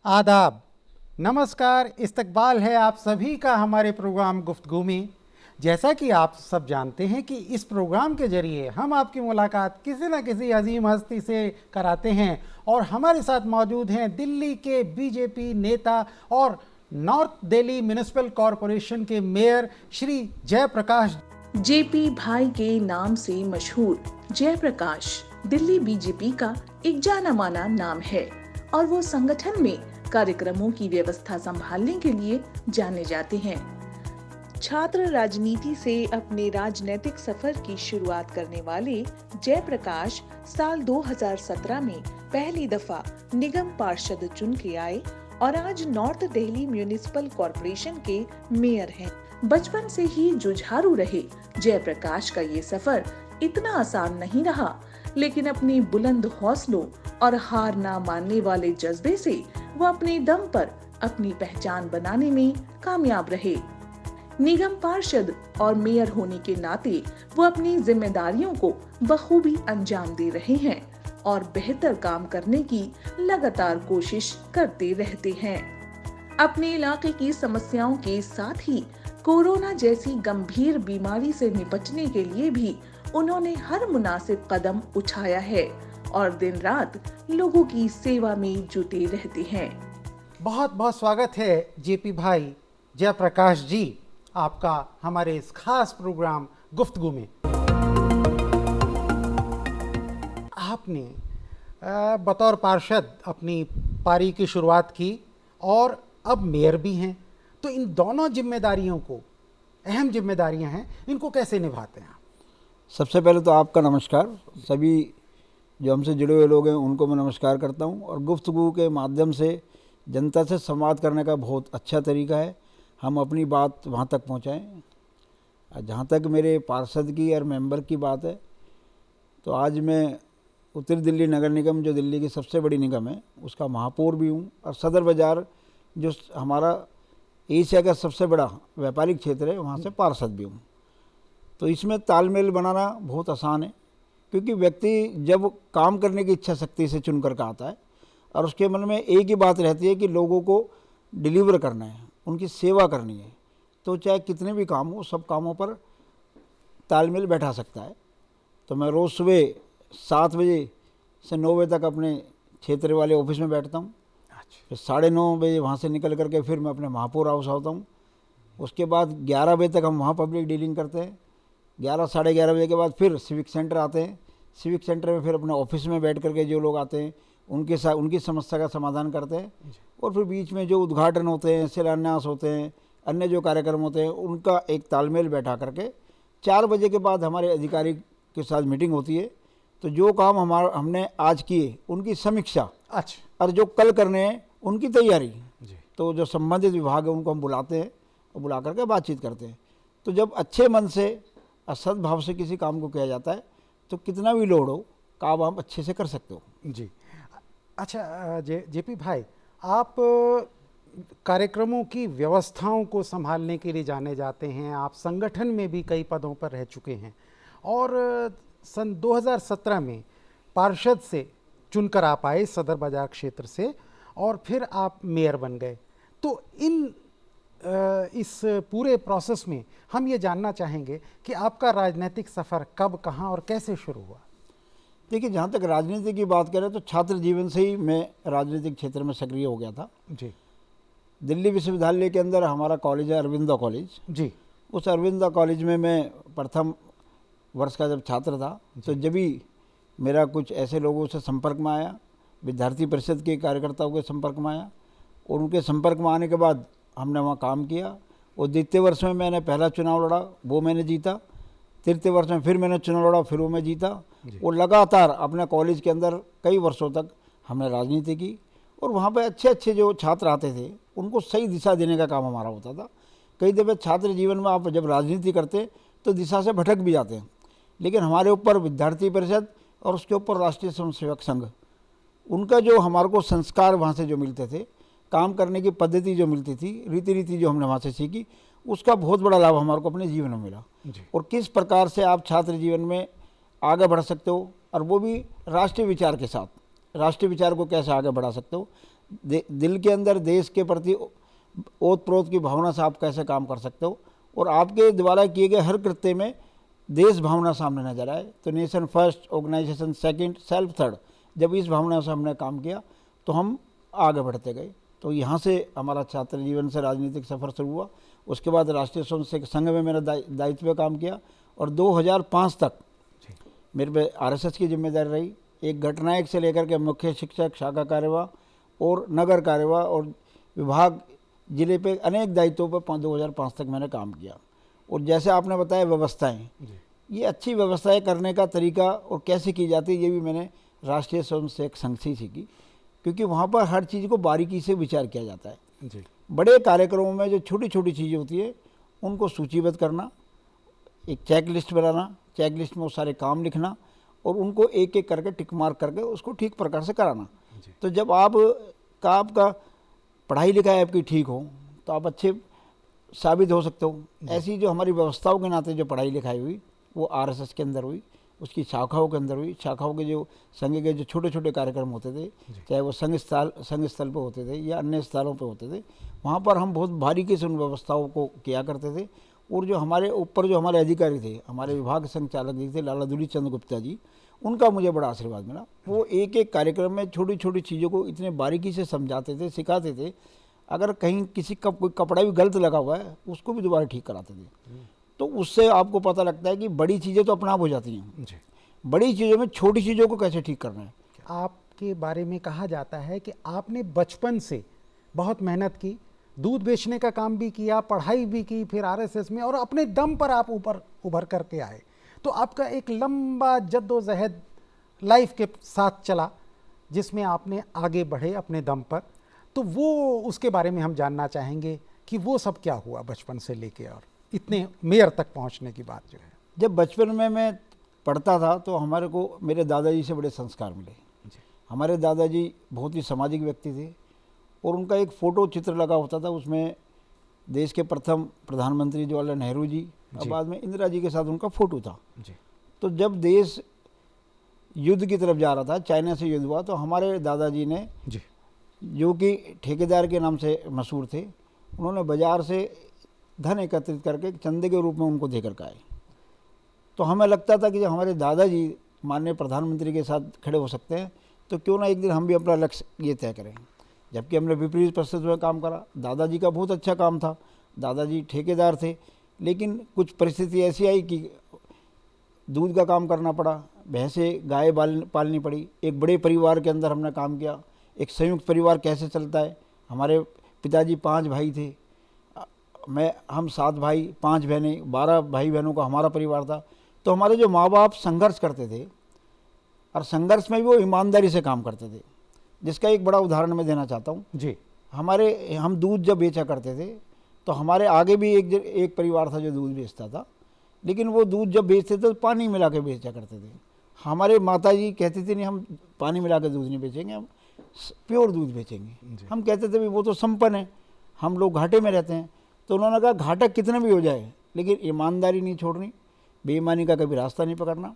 आदाब, नमस्कार, इस्तकबाल है आप सभी का हमारे प्रोग्राम गुफ्तगू में। जैसा कि आप सब जानते हैं कि इस प्रोग्राम के जरिए हम आपकी मुलाकात किसी न किसी अजीम हस्ती से कराते हैं और हमारे साथ मौजूद हैं दिल्ली के बीजेपी नेता और नॉर्थ दिल्ली म्यूनिसिपल कॉरपोरेशन के मेयर श्री जयप्रकाश। जेपी भाई के नाम से मशहूर जयप्रकाश दिल्ली बीजेपी का एक जाना माना नाम है और वो संगठन में कार्यक्रमों की व्यवस्था संभालने के लिए जाने जाते हैं। छात्र राजनीति से अपने राजनीतिक सफर की शुरुआत करने वाले जयप्रकाश साल 2017 में पहली दफा निगम पार्षद चुन के आए और आज नॉर्थ दिल्ली म्यूनिसिपल कॉरपोरेशन के मेयर हैं। बचपन से ही जुझारू रहे जयप्रकाश का ये सफर इतना आसान नहीं रहा, लेकिन अपनी बुलंद हौसलों और हार ना मानने वाले जज्बे से वो अपने दम पर अपनी पहचान बनाने में कामयाब रहे। निगम पार्षद और मेयर होने के नाते वो अपनी जिम्मेदारियों को बखूबी अंजाम दे रहे हैं और बेहतर काम करने की लगातार कोशिश करते रहते हैं। अपने इलाके की समस्याओं के साथ ही कोरोना जैसी गंभीर बीमारी से निपटने के लिए भी उन्होंने हर मुनासिब कदम उठाया है और दिन रात लोगों की सेवा में जुटे रहते हैं। बहुत बहुत स्वागत है जेपी भाई जयप्रकाश जी आपका हमारे इस खास प्रोग्राम गुफ्तगू में। आपने बतौर पार्षद अपनी पारी की शुरुआत की और अब मेयर भी हैं, तो इन दोनों जिम्मेदारियों को, अहम जिम्मेदारियां हैं, इनको कैसे निभाते हैं आप? सबसे पहले तो आपका नमस्कार। सभी जो हमसे जुड़े हुए लोग हैं उनको मैं नमस्कार करता हूं और गुफ्तगू के माध्यम से जनता से संवाद करने का बहुत अच्छा तरीका है। हम अपनी बात वहां तक पहुंचाएं। जहां तक मेरे पार्षद की और मेंबर की बात है, तो आज मैं उत्तरी दिल्ली नगर निगम, जो दिल्ली की सबसे बड़ी निगम है, उसका महापौर भी हूँ और सदर बाज़ार जो हमारा एशिया का सबसे बड़ा व्यापारिक क्षेत्र है, वहाँ से पार्षद भी हूँ। तो इसमें तालमेल बनाना बहुत आसान है, क्योंकि व्यक्ति जब काम करने की इच्छा शक्ति से चुन कर आता है और उसके मन में एक ही बात रहती है कि लोगों को डिलीवर करना है, उनकी सेवा करनी है, तो चाहे कितने भी काम हो, सब कामों पर तालमेल बैठा सकता है। तो मैं रोज़ सुबह 7 बजे से 9 बजे तक अपने क्षेत्र वाले ऑफिस में बैठता हूँ। फिर 9:30 बजे वहाँ से निकल करके फिर मैं अपने महापौर हाउस आता हूँ। उसके बाद 11 बजे तक हम वहाँ पब्लिक डीलिंग करते हैं। 11 साढ़े 11 बजे के बाद फिर सिविक सेंटर आते हैं। सिविक सेंटर में फिर अपने ऑफिस में बैठ करके जो लोग आते हैं उनके साथ उनकी समस्या का समाधान करते हैं। और फिर बीच में जो उद्घाटन होते हैं, शिलान्यास होते हैं, अन्य जो कार्यक्रम होते हैं, उनका एक तालमेल बैठा करके 4 बजे के बाद हमारे अधिकारी के साथ मीटिंग होती है। तो जो काम हमने आज किए उनकी समीक्षा, और जो कल करने हैं उनकी तैयारी। तो जो संबंधित विभाग है उनको हम बुलाते हैं और बुला करके बातचीत करते हैं। तो जब अच्छे मन से और सद्भाव से किसी काम को किया जाता है तो कितना भी लोड हो, काम आप अच्छे से कर सकते हो। जी अच्छा, जेपी भाई, आप कार्यक्रमों की व्यवस्थाओं को संभालने के लिए जाने जाते हैं। आप संगठन में भी कई पदों पर रह चुके हैं और सन 2017 में पार्षद से चुनकर आप आए सदर बाजार क्षेत्र से और फिर आप मेयर बन गए। तो इस पूरे प्रोसेस में हम ये जानना चाहेंगे कि आपका राजनीतिक सफ़र कब, कहाँ और कैसे शुरू हुआ? देखिए, जहाँ तक राजनीति की बात करें तो छात्र जीवन से ही मैं राजनीतिक क्षेत्र में सक्रिय हो गया था। जी। दिल्ली विश्वविद्यालय के अंदर हमारा कॉलेज है, अरविंदा कॉलेज। जी। उस अरविंदा कॉलेज में मैं प्रथम वर्ष का जब छात्र था, तो जब भी मेरा कुछ ऐसे लोगों से संपर्क में आया, विद्यार्थी परिषद के कार्यकर्ताओं के संपर्क में आया, और उनके संपर्क में आने के बाद हमने वहाँ काम किया। और द्वितीय वर्ष में मैंने पहला चुनाव लड़ा, वो मैंने जीता। तृतीय वर्ष में फिर मैंने चुनाव लड़ा, फिर वो मैं जीता। और लगातार अपने कॉलेज के अंदर कई वर्षों तक हमने राजनीति की। और वहाँ पे अच्छे अच्छे जो छात्र आते थे उनको सही दिशा देने का काम हमारा होता था। कई दफ़े छात्र जीवन में आप जब राजनीति करते तो दिशा से भटक भी जाते हैं, लेकिन हमारे ऊपर विद्यार्थी परिषद और उसके ऊपर राष्ट्रीय स्वयंसेवक संघ, उनका जो हमारे को संस्कार वहाँ से जो मिलते थे, काम करने की पद्धति जो मिलती थी, रीति जो हमने वहाँ से सीखी, उसका बहुत बड़ा लाभ हमारे को अपने जीवन में मिला। और किस प्रकार से आप छात्र जीवन में आगे बढ़ सकते हो, और वो भी राष्ट्रीय विचार के साथ, राष्ट्रीय विचार को कैसे आगे बढ़ा सकते हो, दिल के अंदर देश के प्रति ओत प्रोत की भावना से आप कैसे काम कर सकते हो और आपके द्वारा किए गए हर कृत्य में देश भावना सामने नजर आए। तो nation first, organisation second, self third, जब इस भावना से हमने काम किया तो हम आगे बढ़ते गए। तो यहाँ से हमारा छात्र जीवन से राजनीतिक सफ़र शुरू हुआ। उसके बाद राष्ट्रीय स्वयंसेवक संघ में मेरा दायित्व में काम किया और 2005 तक मेरे पे आरएसएस की जिम्मेदारी रही। एक घटनायक से लेकर के मुख्य शिक्षक, शाखा कार्यवाह और नगर कार्यवाह और विभाग जिले पे अनेक दायित्वों पर 2005 तक मैंने काम किया। और जैसे आपने बताया व्यवस्थाएं, ये अच्छी व्यवस्थाएं करने का तरीका और कैसे की जाती है ये भी मैंने राष्ट्रीय स्वयंसेवक संघ से सीखी, क्योंकि वहाँ पर हर चीज़ को बारीकी से विचार किया जाता है जी। बड़े कार्यक्रमों में जो छोटी छोटी चीज़ें होती है उनको सूचीबद्ध करना, एक चेक लिस्ट बनाना, चेक लिस्ट में वो सारे काम लिखना और उनको एक एक करके टिक मार्क करके उसको ठीक प्रकार से कराना। तो जब आपका पढ़ाई लिखाई आपकी ठीक हो तो आप अच्छे साबित हो सकते हो। ऐसी जो हमारी व्यवस्थाओं के नाते जो पढ़ाई लिखाई हुई वो आरएसएस के अंदर हुई, उसकी शाखाओं के अंदर हुई। शाखाओं के जो संघ के जो छोटे छोटे कार्यक्रम होते थे, चाहे वो संघ स्थल पे होते थे या अन्य स्थलों पे होते थे, वहाँ पर हम बहुत बारीकी से उन व्यवस्थाओं को किया करते थे। और जो हमारे ऊपर जो हमारे अधिकारी थे, हमारे विभाग संचालक जी थे लाला दुली चंद गुप्ता जी, उनका मुझे बड़ा आशीर्वाद मिला। वो एक एक कार्यक्रम में छोटी छोटी चीज़ों को इतने बारीकी से समझाते थे, सिखाते थे। अगर कहीं किसी का कोई कपड़ा भी गलत लगा हुआ है उसको भी दोबारा ठीक कराते थे। तो उससे आपको पता लगता है कि बड़ी चीज़ें तो अपना आप हो जाती हैं, बड़ी चीज़ों में छोटी चीज़ों को कैसे ठीक करना है। आपके बारे में कहा जाता है कि आपने बचपन से बहुत मेहनत की, दूध बेचने का काम भी किया, पढ़ाई भी की, फिर आरएसएस में, और अपने दम पर आप ऊपर उभर करके आए। तो आपका एक लंबा जद्दोजहद लाइफ के साथ चला जिसमें आपने आगे बढ़े अपने दम पर। तो वो उसके बारे में हम जानना चाहेंगे कि वो सब क्या हुआ बचपन से लेके और इतने मेयर तक पहुंचने की बात जो है। जब बचपन में मैं पढ़ता था तो हमारे को मेरे दादाजी से बड़े संस्कार मिले। हमारे दादाजी बहुत ही सामाजिक व्यक्ति थे और उनका एक फ़ोटो चित्र लगा होता था, उसमें देश के प्रथम प्रधानमंत्री जवाहरलाल नेहरू जी और बाद में इंदिरा जी के साथ उनका फ़ोटो था। तो जब देश युद्ध की तरफ जा रहा था, चाइना से युद्ध हुआ, तो हमारे दादाजी ने जो कि ठेकेदार के नाम से मशहूर थे, उन्होंने बाज़ार से धन एकत्रित करके चंदे के रूप में उनको दे करके आए। तो हमें लगता था कि जब हमारे दादाजी माननीय प्रधानमंत्री के साथ खड़े हो सकते हैं तो क्यों ना एक दिन हम भी अपना लक्ष्य ये तय करें। जबकि हमने विपरीत परिस्थितियों में काम करा। दादाजी का बहुत अच्छा काम था, दादाजी ठेकेदार थे, लेकिन कुछ परिस्थिति ऐसी आई कि दूध का काम करना पड़ा, भैंसें गाय पालनी पड़ी। एक बड़े परिवार के अंदर हमने काम किया। एक संयुक्त परिवार कैसे चलता है, हमारे पिताजी 5 भाई थे, हम 7 भाई 5 बहनें, 12 भाई बहनों का हमारा परिवार था। तो हमारे जो माँ बाप संघर्ष करते थे और संघर्ष में भी वो ईमानदारी से काम करते थे, जिसका एक बड़ा उदाहरण मैं देना चाहता हूँ जी। हम दूध जब बेचा करते थे तो हमारे आगे भी एक परिवार था जो दूध बेचता था, लेकिन वो दूध जब बेचते थे तो पानी मिला के बेचा करते थे। हमारे माताजी कहते थे नहीं, हम पानी मिला के दूध नहीं बेचेंगे, हम प्योर दूध बेचेंगे। हम कहते थे भी वो तो संपन्न है, हम लोग घाटे में रहते हैं। तो उन्होंने कहा घाटा कितना भी हो जाए लेकिन ईमानदारी नहीं छोड़नी, बेईमानी का कभी रास्ता नहीं पकड़ना।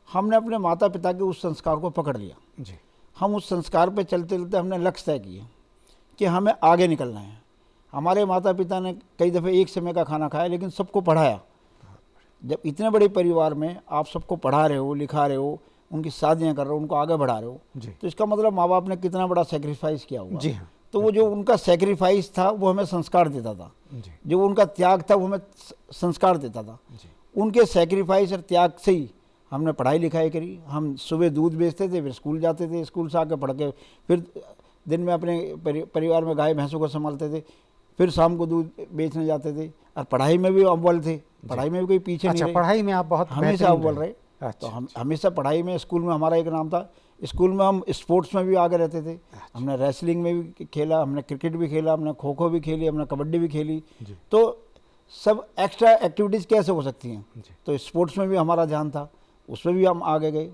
हमने अपने माता पिता के उस संस्कार को पकड़ लिया जी। हम उस संस्कार पे चलते चलते हमने लक्ष्य तय किए कि हमें आगे निकलना है। हमारे माता पिता ने कई दफ़े एक समय का खाना खाया लेकिन सबको पढ़ाया। जब इतने बड़े परिवार में आप सबको पढ़ा रहे हो, लिखा रहे हो, उनकी शादियाँ कर रहे हो, उनको आगे बढ़ा रहे हो, तो इसका मतलब माँ बाप ने कितना बड़ा सेक्रीफाइस किया होगा जी। हाँ। तो वो जो उनका सेक्रीफाइस था वो हमें संस्कार देता था, जो उनका त्याग था वो हमें संस्कार देता था। उनके सेक्रीफाइस और त्याग से ही हमने पढ़ाई लिखाई करी। हम सुबह दूध बेचते थे, फिर स्कूल जाते थे, स्कूल से आके पढ़ के फिर दिन में अपने परिवार में गाय भैंसों को संभालते थे, फिर शाम को दूध बेचने जाते थे। और पढ़ाई में भी अव्वल थे, पढ़ाई में भी कोई पीछे नहीं रहे। पढ़ाई में आप बहुत हमेशा अव्वल रहे। तो हम हमेशा पढ़ाई में, स्कूल में हमारा एक नाम था। स्कूल में हम स्पोर्ट्स में भी आगे रहते थे। हमने रेसलिंग में भी खेला, हमने क्रिकेट भी खेला, हमने खो खो भी खेली, हमने कबड्डी भी खेली। तो सब एक्स्ट्रा एक्टिविटीज़ कैसे हो सकती हैं, तो स्पोर्ट्स में भी हमारा ध्यान था, उसमें भी हम आगे गए।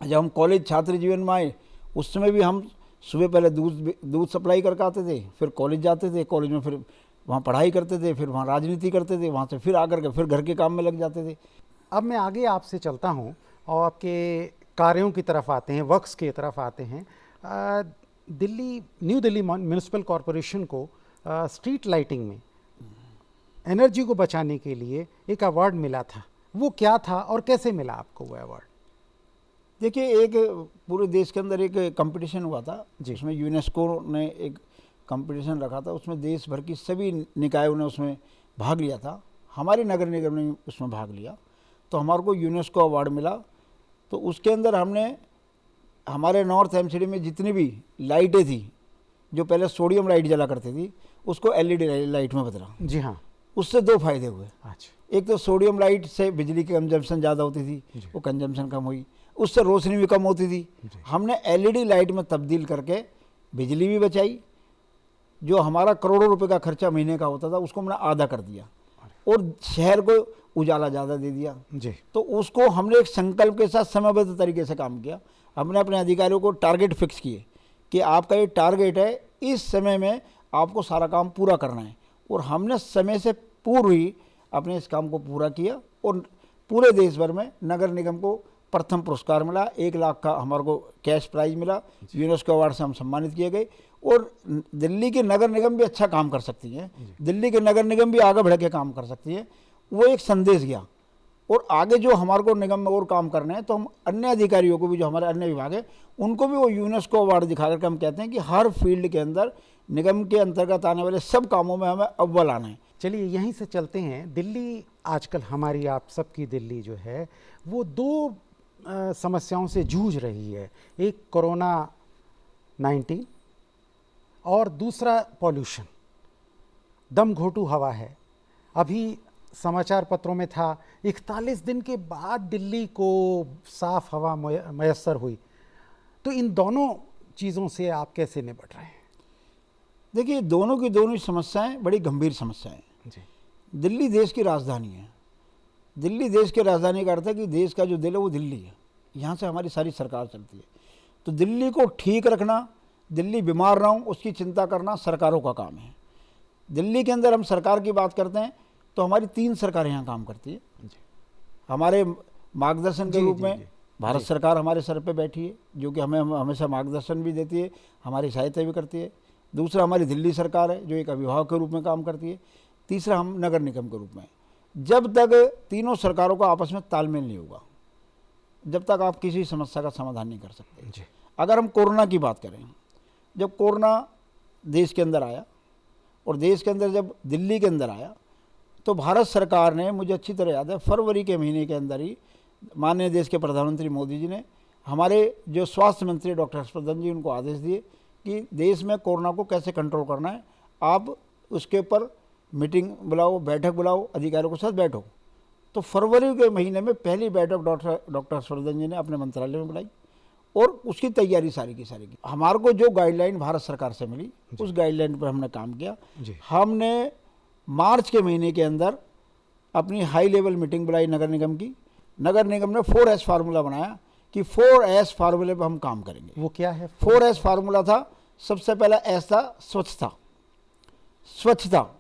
जब हम कॉलेज छात्र जीवन में आए उस समय भी हम सुबह पहले दूध सप्लाई करके आते थे, फिर कॉलेज जाते थे, कॉलेज में फिर वहाँ पढ़ाई करते थे, फिर वहाँ राजनीति करते थे, वहाँ से फिर आकर के फिर घर के काम में लग जाते थे। अब मैं आगे आपसे चलता हूँ और आपके कार्यों की तरफ आते हैं, वर्क्स की तरफ आते हैं। Delhi new Delhi municipal corporation को स्ट्रीट लाइटिंग में एनर्जी को बचाने के लिए एक अवार्ड मिला था, वो क्या था और कैसे मिला आपको वो अवार्ड? देखिए, एक पूरे देश के अंदर एक कंपटीशन हुआ था जी। जिसमें यूनेस्को ने एक कंपटीशन रखा था, उसमें देश भर की सभी निकायों ने उसमें भाग लिया था। हमारे नगर निगम ने उसमें भाग लिया, तो हमारे को यूनेस्को अवार्ड मिला। तो उसके अंदर हमने हमारे नॉर्थ एमसीडी में जितनी भी लाइटें थी, जो पहले सोडियम लाइट जला करती थी, उसको एलईडी लाइट में बदला। जी हाँ। उससे दो फायदे हुए। अच्छा। एक तो सोडियम लाइट से बिजली की कंजम्पशन ज़्यादा होती थी, वो कंजम्पशन कम हुई, उससे रोशनी भी कम होती थी। हमने एलईडी लाइट में तब्दील करके बिजली भी बचाई। जो हमारा करोड़ों रुपए का खर्चा महीने का होता था, उसको हमने आधा कर दिया और शहर को उजाला ज़्यादा दे दिया। जी। तो उसको हमने एक संकल्प के साथ समयबद्ध तरीके से काम किया। हमने अपने अधिकारियों को टारगेट फिक्स किए कि आपका ये टारगेट है, इस समय में आपको सारा काम पूरा करना है, और हमने समय से पूर्व ही अपने इस काम को पूरा किया। और पूरे देश भर में नगर निगम को प्रथम पुरस्कार मिला, 1 लाख का हमारे को कैश प्राइज मिला, यूनेस्को अवार्ड से हम सम्मानित किए गए। और दिल्ली के नगर निगम भी अच्छा काम कर सकती हैं, दिल्ली के नगर निगम भी आगे बढ़ के काम कर सकती है, वो एक संदेश गया। और आगे जो हमारे को निगम में और काम करने हैं, तो हम अन्य अधिकारियों को भी, जो हमारे अन्य विभाग है, उनको भी वो यूनेस्को अवार्ड दिखा करके हम कहते हैं कि हर फील्ड के अंदर निगम के अंतर्गत आने वाले सब कामों में हमें अव्वल आना है। चलिए यहीं से चलते हैं। दिल्ली आजकल, हमारी आप सबकी दिल्ली जो है वो दो समस्याओं से जूझ रही है। एक कोरोना 19 और दूसरा पॉल्यूशन, दम घोटू हवा है। अभी समाचार पत्रों में था 41 दिन के बाद दिल्ली को साफ हवा मयस्सर हुई। तो इन दोनों चीज़ों से आप कैसे निपट रहे हैं? देखिए, दोनों की दोनों समस्याएं बड़ी गंभीर समस्याएं हैं। जी। दिल्ली देश की राजधानी है। दिल्ली देश की राजधानी का अर्थ है कि देश का जो दिल है वो दिल्ली है, यहाँ से हमारी सारी सरकार चलती है। तो दिल्ली को ठीक रखना, दिल्ली बीमार ना हो उसकी चिंता करना सरकारों का काम है। दिल्ली के अंदर हम सरकार की बात करते हैं तो हमारी 3 सरकारें यहाँ काम करती है। हमारे मार्गदर्शन के रूप में भारत सरकार हमारे सर पे बैठी है, जो कि हमें हमेशा मार्गदर्शन भी देती है, हमारी सहायता भी करती है। दूसरा हमारी दिल्ली सरकार है, जो एक अभिभावक के रूप में काम करती है। तीसरा हम नगर निगम के रूप में। जब तक तीनों सरकारों का आपस में तालमेल नहीं होगा, जब तक आप किसी समस्या का समाधान नहीं कर सकते। जी। अगर हम कोरोना की बात करें, जब कोरोना देश के अंदर आया और देश के अंदर जब दिल्ली के अंदर आया, तो भारत सरकार ने, मुझे अच्छी तरह याद है, फरवरी के महीने के अंदर ही माननीय देश के प्रधानमंत्री मोदी जी ने हमारे जो स्वास्थ्य मंत्री डॉक्टर हर्षवर्धन जी, उनको आदेश दिए कि देश में कोरोना को कैसे कंट्रोल करना है, आप उसके ऊपर मीटिंग बुलाओ, बैठक बुलाओ, अधिकारियों के साथ बैठो। तो फरवरी के महीने में पहली बैठक डॉक्टर हर्षवर्धन जी ने अपने मंत्रालय में बुलाई और उसकी तैयारी सारी की सारी की। हमारे को जो गाइडलाइन भारत सरकार से मिली, उस गाइडलाइन पर हमने काम किया। हमने मार्च के महीने के अंदर अपनी हाई लेवल मीटिंग बुलाई नगर निगम की। नगर निगम ने 4S फार्मूला बनाया कि 4S फार्मूले पर हम काम करेंगे। वो क्या है? 4S फार्मूला था, सबसे पहला एस था स्वच्छता,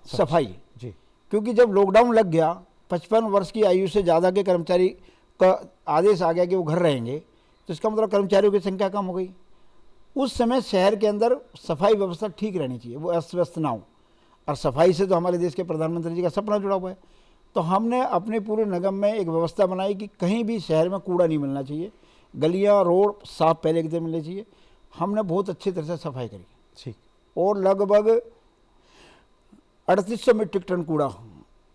सफाई जी। क्योंकि जब लॉकडाउन लग गया, 55 वर्ष की आयु से ज़्यादा के कर्मचारी का आदेश आ गया कि वो घर रहेंगे, तो इसका मतलब कर्मचारियों की संख्या कम हो गई। उस समय शहर के अंदर सफाई व्यवस्था ठीक रहनी चाहिए, वो अस्त व्यस्त ना हो। और सफाई से तो हमारे देश के प्रधानमंत्री जी का सपना जुड़ा हुआ है। तो हमने अपने पूरे निगम में एक व्यवस्था बनाई कि कहीं भी शहर में कूड़ा नहीं मिलना चाहिए, गलियां रोड साफ पहले के दिन मिलने चाहिए। हमने बहुत अच्छी तरह से सफाई करी। ठीक। और लगभग 3800 मीट्रिक टन कूड़ा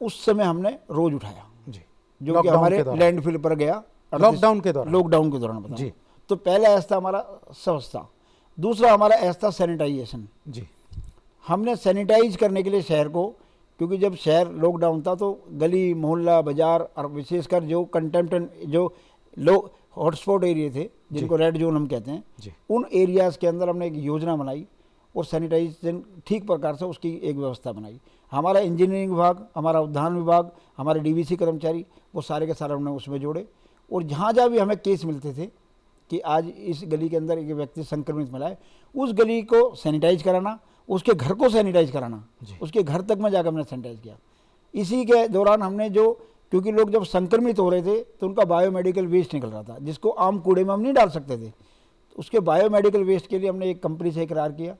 उस समय हमने रोज उठाया जी, जो कि हमारे लैंडफिल पर गया लॉकडाउन के दौरान बताऊं जी। तो पहला ऐसा था हमारा स्वच्छता, दूसरा हमारा ऐसा था सैनिटाइजेशन जी। हमने सैनिटाइज करने के लिए शहर को, क्योंकि जब शहर लॉकडाउन था तो गली मोहल्ला बाजार और विशेषकर जो कंटेम्पटेंट जो लोग हॉटस्पॉट एरिया थे जिनको रेड जोन हम कहते हैं, उन एरियाज़ के अंदर हमने एक योजना बनाई और सैनिटाइजेशन ठीक प्रकार से उसकी एक व्यवस्था बनाई। हमारा इंजीनियरिंग विभाग, हमारा उद्यान विभाग, हमारे डीवीसी कर्मचारी, वो सारे के सारे हमने उसमें जोड़े। और जहाँ जहाँ भी हमें केस मिलते थे कि आज इस गली के अंदर एक व्यक्ति संक्रमित मिला है, उस गली को सैनिटाइज कराना, उसके घर को सैनिटाइज कराना, उसके घर तक में जाकर हमने सैनिटाइज किया। इसी के दौरान हमने जो, क्योंकि लोग जब संक्रमित हो रहे थे तो उनका बायोमेडिकल वेस्ट निकल रहा था जिसको आम कूड़े में हम नहीं डाल सकते थे, तो उसके बायोमेडिकल वेस्ट के लिए हमने एक कंपनी से इकरार किया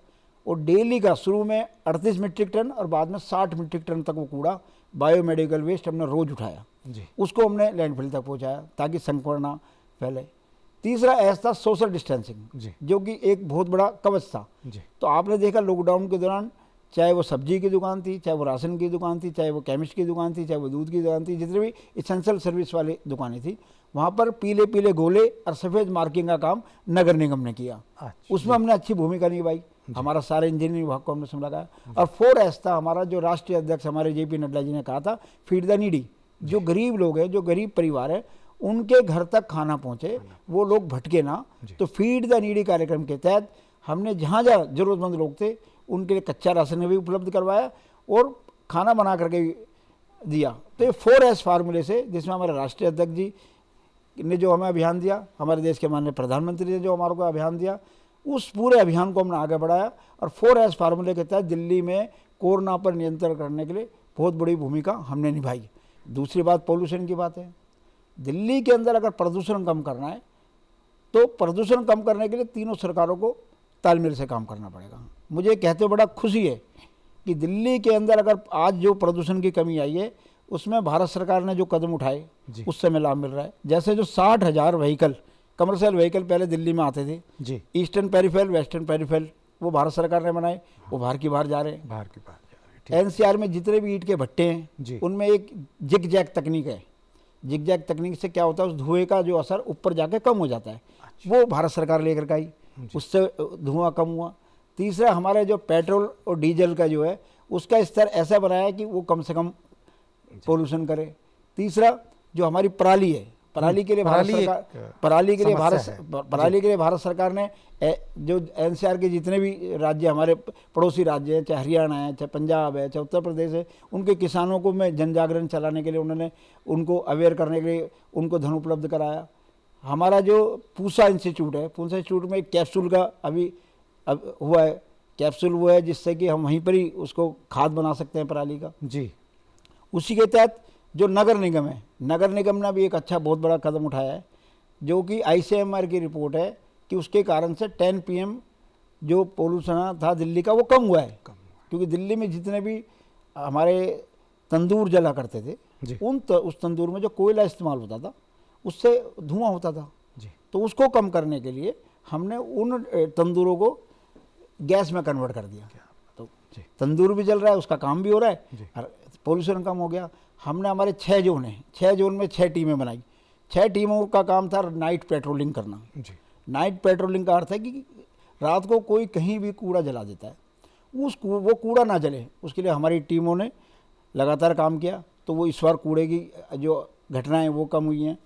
और डेली का शुरू में 38 मीट्रिक टन और बाद में 60 मीट्रिक टन तक वो कूड़ा बायोमेडिकल वेस्ट हमने रोज उठाया, जी उसको हमने लैंडफिल तक पहुंचाया ताकि संक्रमण ना फैले। तीसरा ऐसा था सोशल डिस्टेंसिंग, जी जो कि एक बहुत बड़ा कवच था। जी तो आपने देखा लॉकडाउन के दौरान चाहे वो सब्जी की दुकान थी, चाहे वो राशन की दुकान थी, चाहे वो केमिस्ट की दुकान थी, चाहे वो दूध की दुकान थी, जितने भी इसेंशियल सर्विस वाली दुकानें थी, वहाँ पर पीले पीले गोले और सफ़ेद मार्किंग का काम नगर निगम ने किया। अच्छा, उसमें हमने अच्छी भूमिका निभाई, हमारा सारे इंजीनियरिंग विभाग को हमने संभाला। और 4S था हमारा, जो राष्ट्रीय अध्यक्ष हमारे JP नड्डा जी ने कहा था, फीड द नीडी। जो गरीब लोग हैं, जो गरीब परिवार है, उनके घर तक खाना पहुँचे, वो लोग भटके ना। तो फीड द नीडी कार्यक्रम के तहत हमने जहाँ जहाँ ज़रूरतमंद लोग थे उनके लिए कच्चा राशन भी उपलब्ध करवाया और खाना बना करके भी दिया। तो ये 4S फार्मूले से, जिसमें हमारे राष्ट्रीय अध्यक्ष जी ने जो हमें अभियान दिया, हमारे देश के माननीय प्रधानमंत्री ने जो हमारे को अभियान दिया, उस पूरे अभियान को हमने आगे बढ़ाया और 4S फार्मूले के तहत दिल्ली में कोरोना पर नियंत्रण करने के लिए बहुत बड़ी भूमिका हमने निभाई। दूसरी बात पोल्यूशन की बात है। दिल्ली के अंदर अगर प्रदूषण कम करना है तो प्रदूषण कम करने के लिए तीनों सरकारों को तालमेल से काम करना पड़ेगा। मुझे कहते हुए बड़ा खुशी है कि दिल्ली के अंदर अगर आज जो प्रदूषण की कमी आई है, उसमें भारत सरकार ने जो कदम उठाए उससे हमें लाभ मिल रहा है। जैसे जो 60,000 व्हीकल, कमर्शियल व्हीकल पहले दिल्ली में आते थे, जी ईस्टर्न पेरिफेरल, वेस्टर्न पेरिफेरल, वो भारत सरकार ने बनाए, वो बाहर की बाहर जा रहे हैं। बाहर की बात जा रही है, NCR में जितने भी ईंट के भट्टे जी। हैं, उनमें एक जिग जैग तकनीक है। जिग जैग तकनीक से क्या होता है, उस धुएं का जो असर ऊपर जाके कम हो जाता है। वो भारत सरकार लेकर के आई, उससे धुआं कम हुआ। तीसरा, हमारे जो पेट्रोल और डीजल का जो है, उसका स्तर ऐसा बनाया कि वो कम से कम पोल्यूशन करे। तीसरा, जो हमारी पराली है, पराली के लिए भारत सरकार, पराली के लिए भारत सरकार ने जो NCR के जितने भी राज्य, हमारे पड़ोसी राज्य हैं, चाहे हरियाणा है, चाहे पंजाब है, चाहे उत्तर प्रदेश है, उनके किसानों को में जन जागरण चलाने के लिए उन्होंने उनको अवेयर करने के लिए उनको धन उपलब्ध कराया। हमारा जो पूसा इंस्टीट्यूट है, पूसा इंस्टीट्यूट में एक कैप्सूल का अभी हुआ है, कैप्सूल वो है जिससे कि हम वहीं पर ही उसको खाद बना सकते हैं पराली का। जी उसी के तहत जो नगर निगम है, नगर निगम ने भी एक अच्छा बहुत बड़ा कदम उठाया है, जो कि ICMR की रिपोर्ट है कि उसके कारण से 10 PM जो पोल्यूशन था दिल्ली का, वो कम हुआ है। क्योंकि दिल्ली में जितने भी हमारे तंदूर जला करते थे, उस तंदूर में जो कोयला इस्तेमाल होता था, उससे धुआं होता था जी। तो उसको कम करने के लिए हमने उन तंदूरों को गैस में कन्वर्ट कर दिया। तो तंदूर भी जल रहा है, उसका काम भी हो रहा है और पोल्यूशन कम हो गया। हमने हमारे 6 जोन हैं, 6 जोन में 6 टीमें बनाई। 6 टीमों का काम था नाइट पेट्रोलिंग करना। नाइट पेट्रोलिंग का अर्थ है कि रात को कोई कहीं भी कूड़ा जला देता है, वो कूड़ा ना जले, उसके लिए हमारी टीमों ने लगातार काम किया। तो वो इस बार कूड़े की जो घटनाएं वो कम हुई हैं।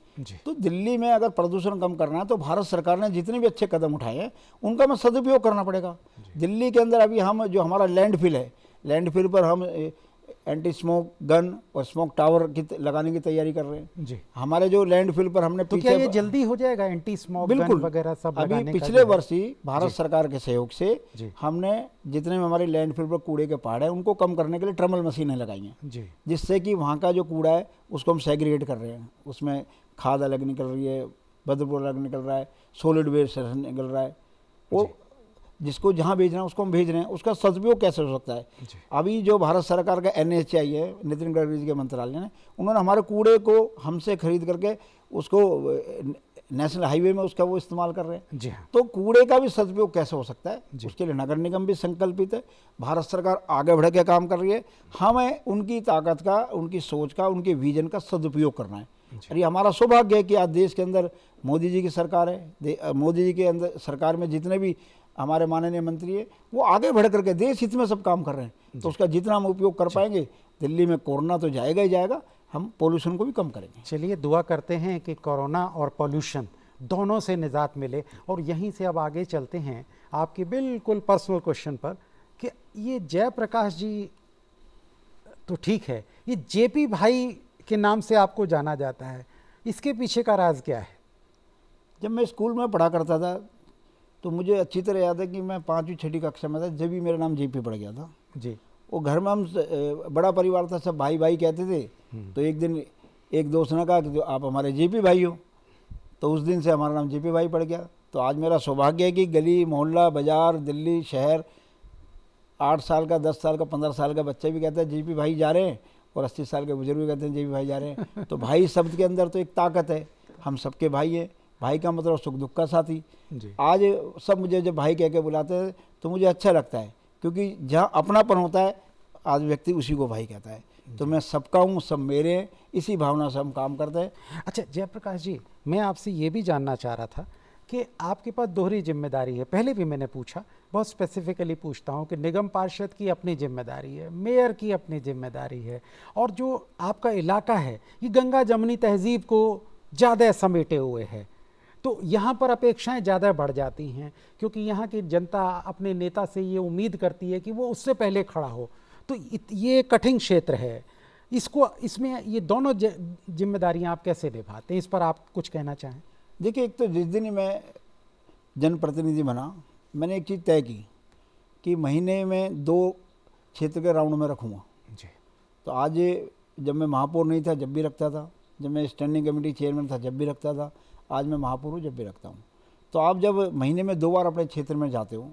तो दिल्ली में अगर प्रदूषण कम करना है तो भारत सरकार ने जितने भी अच्छे कदम उठाए हैं उनका हमें सदुपयोग करना पड़ेगा। दिल्ली के अंदर अभी हम जो हमारा लैंडफिल है, लैंडफिल पर हम एंटी स्मोक गन और स्मोक टावर की लगाने की तैयारी कर रहे हैं जी। हमारे जो लैंडफिल पर हमने तो क्या ये जल्दी हो जाएगा एंटी स्मोक गन वगैरह सब लगाने का? अभी पिछले वर्ष ही भारत सरकार के सहयोग से हमने जितने भी हमारे लैंडफिल पर कूड़े के पहाड़ है उनको कम करने के लिए ट्रमल मशीनें लगाई हैं, जिससे कि वहाँ का जो कूड़ा है उसको हम सेग्रीगेट कर रहे हैं। उसमें खाद अलग निकल रही है, बदबू अलग निकल रहा है, सॉलिड वेस्ट निकल रहा है। वो जिसको जहाँ भेजना है उसको हम भेज रहे हैं, उसका सदुपयोग कैसे हो सकता है? अभी जो भारत सरकार का NHAI है, नितिन गडकरी जी के मंत्रालय ने, उन्होंने हमारे कूड़े को हमसे खरीद करके उसको नेशनल हाईवे में उसका वो इस्तेमाल कर रहे हैं जी। तो कूड़े का भी सदुपयोग कैसे हो सकता है, उसके लिए नगर निगम भी संकल्पित है। भारत सरकार आगे बढ़ के काम कर रही है। हमें उनकी ताकत का, उनकी सोच का, उनके विजन का सदुपयोग करना है। और ये हमारा सौभाग्य है कि आज देश के अंदर मोदी जी की सरकार है। मोदी जी के अंदर सरकार में जितने भी हमारे माननीय मंत्री है, वो आगे बढ़ करके देश हित में सब काम कर रहे हैं। तो उसका जितना हम उपयोग कर पाएंगे, दिल्ली में कोरोना तो जाएगा ही जाएगा, हम पोल्यूशन को भी कम करेंगे। चलिए दुआ करते हैं कि कोरोना और पोल्यूशन दोनों से निजात मिले। और यहीं से अब आगे चलते हैं आपकी बिल्कुल पर्सनल क्वेश्चन पर कि ये जयप्रकाश जी तो ठीक है, ये JP भाई के नाम से आपको जाना जाता है, इसके पीछे का राज क्या है? जब मैं स्कूल में पढ़ा करता था तो मुझे अच्छी तरह याद है कि मैं 5वीं 6वीं कक्षा में था जब भी मेरा नाम JP पड़ गया था जी। वो घर में हम बड़ा परिवार था, सब भाई भाई कहते थे। तो एक दिन एक दोस्त ने कहा कि जो आप हमारे JP भाई हो, तो उस दिन से हमारा नाम JP भाई पड़ गया। तो आज मेरा सौभाग्य है कि गली मोहल्ला बाज़ार दिल्ली शहर 8 साल का 10 साल का 15 साल का बच्चा भी कहता है जेपी भाई जा रहे हैं, और 80 साल के बुजुर्ग भी कहते हैं जेपी भाई जा रहे हैं। तो भाई शब्द के अंदर तो एक ताकत है, हम सबके भाई हैं। भाई का मतलब सुख दुख का साथी। जी। आज सब मुझे जब भाई कह के बुलाते हैं तो मुझे अच्छा लगता है, क्योंकि जहाँ अपनापन होता है आज व्यक्ति उसी को भाई कहता है। तो मैं सबका हूँ, सब मेरे हैं, इसी भावना से हम काम करते हैं। अच्छा जयप्रकाश जी, मैं आपसे ये भी जानना चाह रहा था कि आपके पास दोहरी जिम्मेदारी है। पहले भी मैंने पूछा, बहुत स्पेसिफिकली पूछता हूँ कि निगम पार्षद की अपनी जिम्मेदारी है, मेयर की अपनी जिम्मेदारी है, और जो आपका इलाका है ये गंगा जमुनी तहजीब को ज़्यादा समेटे हुए है, तो यहाँ पर अपेक्षाएं ज़्यादा बढ़ जाती हैं, क्योंकि यहाँ की जनता अपने नेता से ये उम्मीद करती है कि वो उससे पहले खड़ा हो। तो ये कठिन क्षेत्र है, इसमें ये दोनों जिम्मेदारियाँ आप कैसे निभाते हैं, इस पर आप कुछ कहना चाहें? देखिए, एक तो जिस दिन मैं जनप्रतिनिधि बना, मैंने एक चीज़ तय की कि महीने में 2 क्षेत्र के राउंड में रखूँगा जी। तो आज जब मैं महापौर नहीं था जब भी रखता था, जब मैं स्टैंडिंग कमेटी चेयरमैन था जब भी रखता था, आज मैं महापौर हूँ जब भी रखता हूँ। तो आप जब महीने में 2 बार अपने क्षेत्र में जाते हो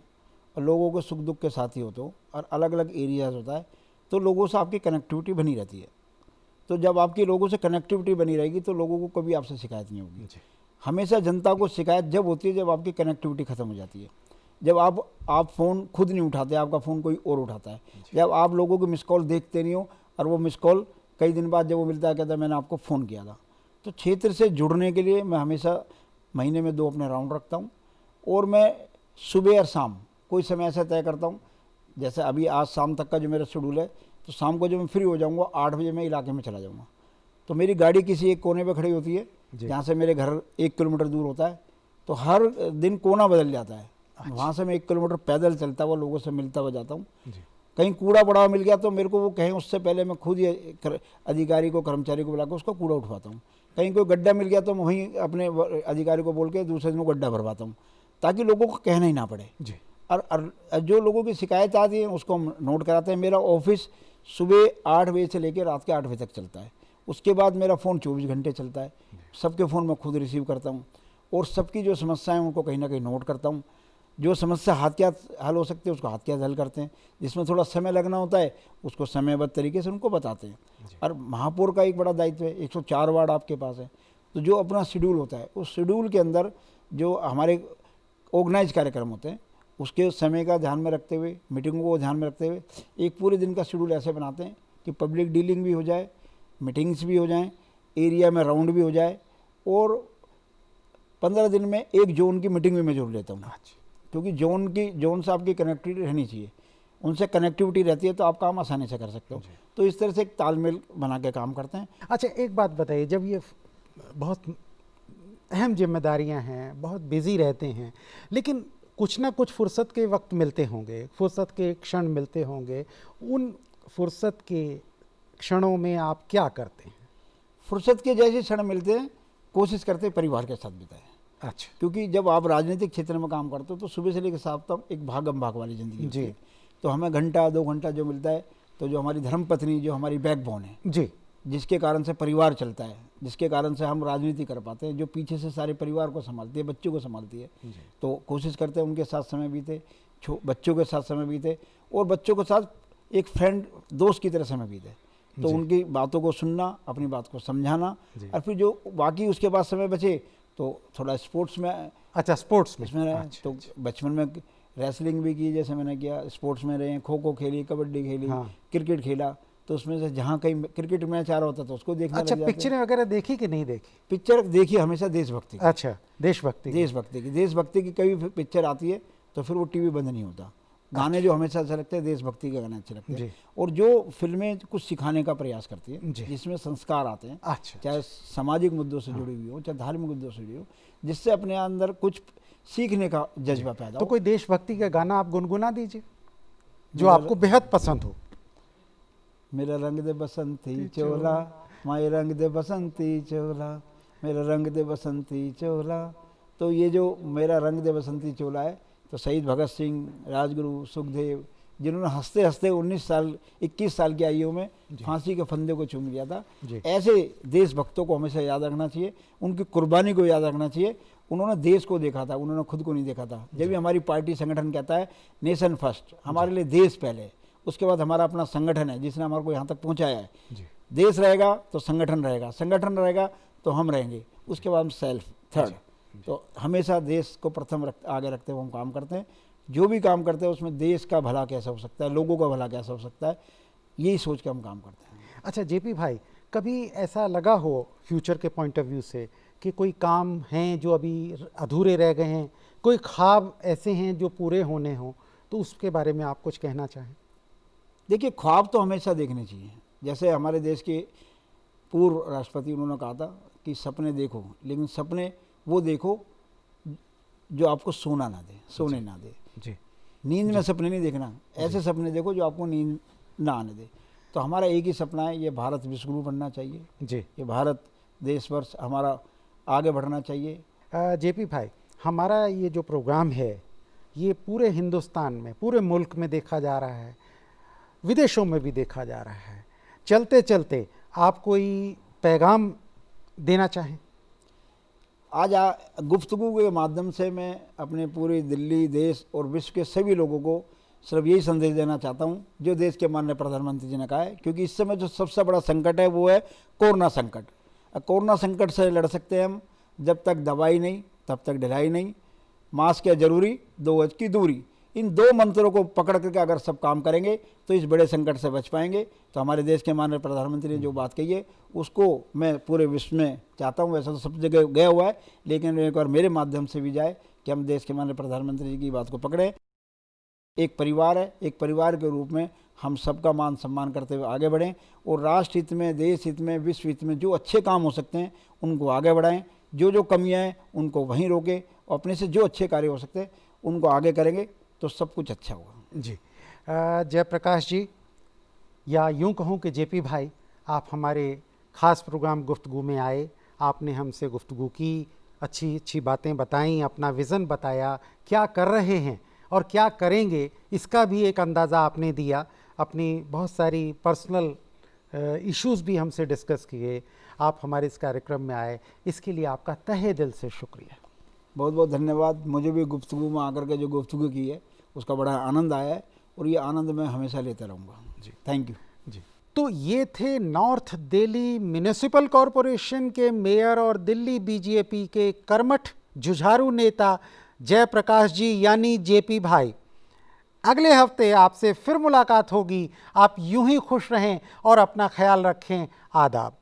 और लोगों के सुख दुख के साथी होते हो और अलग अलग एरियाज होता है, तो लोगों से आपकी कनेक्टिविटी बनी रहती है। तो जब आपकी लोगों से कनेक्टिविटी बनी रहेगी तो लोगों को कभी आपसे शिकायत नहीं होगी। हमेशा जनता को शिकायत जब होती है जब आपकी कनेक्टिविटी ख़त्म हो जाती है, जब आप फ़ोन खुद नहीं उठाते, आपका फ़ोन कोई और उठाता है, जब आप लोगों के मिस कॉल देखते नहीं हो और वो मिस कॉल कई दिन बाद जब वो मिलता है कहता है मैंने आपको फ़ोन किया था। तो क्षेत्र से जुड़ने के लिए मैं हमेशा महीने में 2 अपने राउंड रखता हूँ, और मैं सुबह और शाम कोई समय ऐसा तय करता हूँ, जैसे अभी आज शाम तक का जो मेरा शेड्यूल है, तो शाम को जब मैं फ्री हो जाऊँगा 8 बजे मैं इलाके में चला जाऊँगा। तो मेरी गाड़ी किसी एक कोने पे खड़ी होती है जहाँ से मेरे घर 1 किलोमीटर दूर होता है, तो हर दिन कोना बदल जाता है। वहाँ से मैं 1 किलोमीटर पैदल चलता हुआ लोगों से मिलता हुआ जाता हूँ। कहीं कूड़ा पड़ा मिल गया तो मेरे को वो कहें उससे पहले मैं खुद ही अधिकारी को कर्मचारी को बुला कर उसको कूड़ा उठवाता हूँ। कहीं कोई गड्ढा मिल गया तो मैं वहीं अपने अधिकारी को बोल के दूसरे दिन गड्ढा भरवाता हूँ, ताकि लोगों को कहना ही ना पड़े। और जो लोगों की शिकायत आती है उसको हम नोट कराते हैं। मेरा ऑफिस सुबह 8 बजे से लेकर रात के 8 बजे तक चलता है। उसके बाद मेरा फ़ोन 24 घंटे चलता है। सबके फ़ोन मैं खुद रिसीव करता हूँ और सबकी जो समस्याएं उनको कहीं ना कहीं नोट करता हूँ। जो समस्या हाथ हल हो सकती है उसको हाथ हल करते हैं, जिसमें थोड़ा समय लगना होता है उसको समयबद्ध तरीके से उनको बताते हैं। और महापौर का एक बड़ा दायित्व है, 104 वार्ड आपके पास है, तो जो अपना शेड्यूल होता है उस शेड्यूल के अंदर जो हमारे ऑर्गेनाइज कार्यक्रम होते हैं उसके समय का ध्यान में रखते हुए, मीटिंगों को ध्यान में रखते हुए एक पूरे दिन का शेड्यूल ऐसे बनाते हैं कि पब्लिक डीलिंग भी हो जाए, मीटिंग्स भी हो जाएं, एरिया में राउंड भी हो जाए, और 15 दिन में एक जोन की मीटिंग भी मैं जोड़ लेता हूँ। क्योंकि जोन से आपकी कनेक्टिविटी रहनी चाहिए, उनसे कनेक्टिविटी रहती है तो आप काम आसानी से कर सकते हो। तो इस तरह से एक तालमेल बना के काम करते हैं। अच्छा एक बात बताइए, जब ये बहुत अहम जिम्मेदारियां हैं, बहुत बिजी रहते हैं, लेकिन कुछ ना कुछ फुर्सत के वक्त मिलते होंगे, फुर्सत के क्षण मिलते होंगे, उन फुर्सत के क्षणों में आप क्या करते हैं? फुर्सत के जैसे क्षण मिलते हैं कोशिश करते हैं परिवार के साथ बिताएं। अच्छा। क्योंकि जब आप राजनीतिक क्षेत्र में काम करते हो तो सुबह से लेकर शाम तक एक भागम भाग वाली ज़िंदगी होती है। तो हमें घंटा 2 घंटा जो मिलता है, तो जो हमारी धर्मपत्नी, जो हमारी बैकबोन है जी, जिसके कारण से परिवार चलता है, जिसके कारण से हम राजनीति कर पाते हैं, जो पीछे से सारे परिवार को संभालती है, बच्चों को संभालती है, तो कोशिश करते हैं उनके साथ समय बीते, बच्चों के साथ समय बीते, और बच्चों के साथ एक फ्रेंड दोस्त की तरह समय बीते। तो उनकी बातों को सुनना, अपनी बात को समझाना, और फिर जो बाकी उसके बाद समय बचे तो थोड़ा स्पोर्ट्स में। अच्छा, स्पोर्ट्स में इसमें रहे। तो बचपन में रेसलिंग भी की, जैसे मैंने किया, स्पोर्ट्स में रहे, खो खो खेली, कबड्डी खेली, क्रिकेट खेला। तो उसमें से जहाँ कहीं क्रिकेट मैच आ रहा होता तो उसको देखना। अच्छा, पिक्चरें वगैरह देखी कि नहीं देखी? पिक्चर देखी हमेशा देशभक्ति की। अच्छा, देशभक्ति की कई पिक्चर आती है तो फिर वो टीवी बंद नहीं होता। गाने जो हमेशा अच्छे लगते हैं देशभक्ति के गाने अच्छे लगते हैं, और जो फिल्में कुछ सिखाने का प्रयास करती है, जिसमें संस्कार आते हैं, चाहे सामाजिक मुद्दों से जुड़ी हुई हो, चाहे धार्मिक मुद्दों से जुड़ी हो, जिससे अपने अंदर कुछ सीखने का जज्बा पैदा हो। तो कोई देशभक्ति का गाना आप गुनगुना दीजिए जो आपको बेहद पसंद हो। मेरा रंग दे बसंती चोला, माए रंग दे बसंती चोला, मेरा रंग दे बसंती चोला। तो ये जो मेरा रंग दे बसंती चोला है, तो शहीद भगत सिंह, राजगुरु, सुखदेव, जिन्होंने हंसते हंसते 21 साल की आयु में फांसी के फंदे को चूम लिया था, ऐसे देशभक्तों को हमेशा याद रखना चाहिए, उनकी कुर्बानी को याद रखना चाहिए, उन्होंने देश को देखा था, उन्होंने खुद को नहीं देखा था। जब भी हमारी पार्टी संगठन कहता है नेशन फर्स्ट, हमारे लिए देश पहले, उसके बाद हमारा अपना संगठन है जिसने हमारे को यहाँ तक पहुँचाया है। देश रहेगा तो संगठन रहेगा, संगठन रहेगा तो हम रहेंगे, उसके बाद हम सेल्फ थर्ड। तो हमेशा देश को प्रथम आगे रखते हुए हम काम करते हैं। जो भी काम करते हैं उसमें देश का भला कैसे हो सकता है, लोगों का भला कैसे हो सकता है, यही सोच के हम काम करते हैं। अच्छा जेपी भाई, कभी ऐसा लगा हो फ्यूचर के पॉइंट ऑफ व्यू से कि कोई काम हैं जो अभी अधूरे रह गए हैं, कोई ख्वाब ऐसे हैं जो पूरे होने हों, तो उसके बारे में आप कुछ कहना चाहें? देखिए, ख्वाब तो हमेशा देखने चाहिए। जैसे हमारे देश के पूर्व राष्ट्रपति, उन्होंने कहा था कि सपने देखो, लेकिन सपने वो देखो जो आपको सोना ना दे, सोने ना दे। जी। नींद में सपने नहीं देखना, ऐसे सपने देखो जो आपको नींद ना आने दे। तो हमारा एक ही सपना है, ये भारत विश्वगुरु बनना चाहिए जी। ये भारत देशवर्ष हमारा आगे बढ़ना चाहिए। जेपी भाई, हमारा ये जो प्रोग्राम है ये पूरे हिंदुस्तान में, पूरे मुल्क में देखा जा रहा है, विदेशों में भी देखा जा रहा है। चलते चलते आप कोई पैगाम देना चाहें? आज गुफ्तगू के माध्यम से मैं अपने पूरे दिल्ली, देश और विश्व के सभी लोगों को सिर्फ यही संदेश देना चाहता हूँ जो देश के माननीय प्रधानमंत्री जी ने कहा है, क्योंकि इस समय जो सबसे बड़ा संकट है वो है कोरोना संकट। कोरोना संकट से लड़ सकते हैं हम जब तक दवाई नहीं तब तक ढिलाई नहीं, मास्क है जरूरी, 2 गज की दूरी, इन 2 मंत्रों को पकड़ करके अगर सब काम करेंगे तो इस बड़े संकट से बच पाएंगे। तो हमारे देश के माननीय प्रधानमंत्री ने जो बात कही है उसको मैं पूरे विश्व में चाहता हूँ, वैसे तो सब जगह गया हुआ है, लेकिन एक बार मेरे माध्यम से भी जाए कि हम देश के माननीय प्रधानमंत्री जी की बात को पकड़ें। एक परिवार है, एक परिवार के रूप में हम सबका मान सम्मान करते हुए आगे बढ़ें और राष्ट्र हित में, देश हित में, विश्व हित में जो अच्छे काम हो सकते हैं उनको आगे बढ़ाएं, जो कमियां हैं उनको वहीं रोकें और अपने से जो अच्छे कार्य हो सकते हैं उनको आगे करेंगे तो सब कुछ अच्छा होगा। जी। जयप्रकाश जी, या यूं कहूं कि जेपी भाई, आप हमारे ख़ास प्रोग्राम गुफ्तगू में आए, आपने हमसे गुफ्तगू की, अच्छी अच्छी बातें बताईं, अपना विज़न बताया, क्या कर रहे हैं और क्या करेंगे इसका भी एक अंदाज़ा आपने दिया, अपनी बहुत सारी पर्सनल इश्यूज़ भी हमसे डिस्कस किए, आप हमारे इस कार्यक्रम में आए, इसके लिए आपका तहे दिल से शुक्रिया। बहुत बहुत धन्यवाद। मुझे भी गुफ्तगू में आकर के जो गुफ्तगू की है उसका बड़ा आनंद आया है और ये आनंद मैं हमेशा लेते रहूँगा। जी, थैंक यू। जी। तो ये थे नॉर्थ दिल्ली म्यूनिसिपल कॉरपोरेशन के मेयर और दिल्ली बीजेपी के कर्मठ जुझारू नेता जयप्रकाश जी यानी जेपी भाई। अगले हफ्ते आपसे फिर मुलाकात होगी। आप यूं ही खुश रहें और अपना ख्याल रखें। आदाब।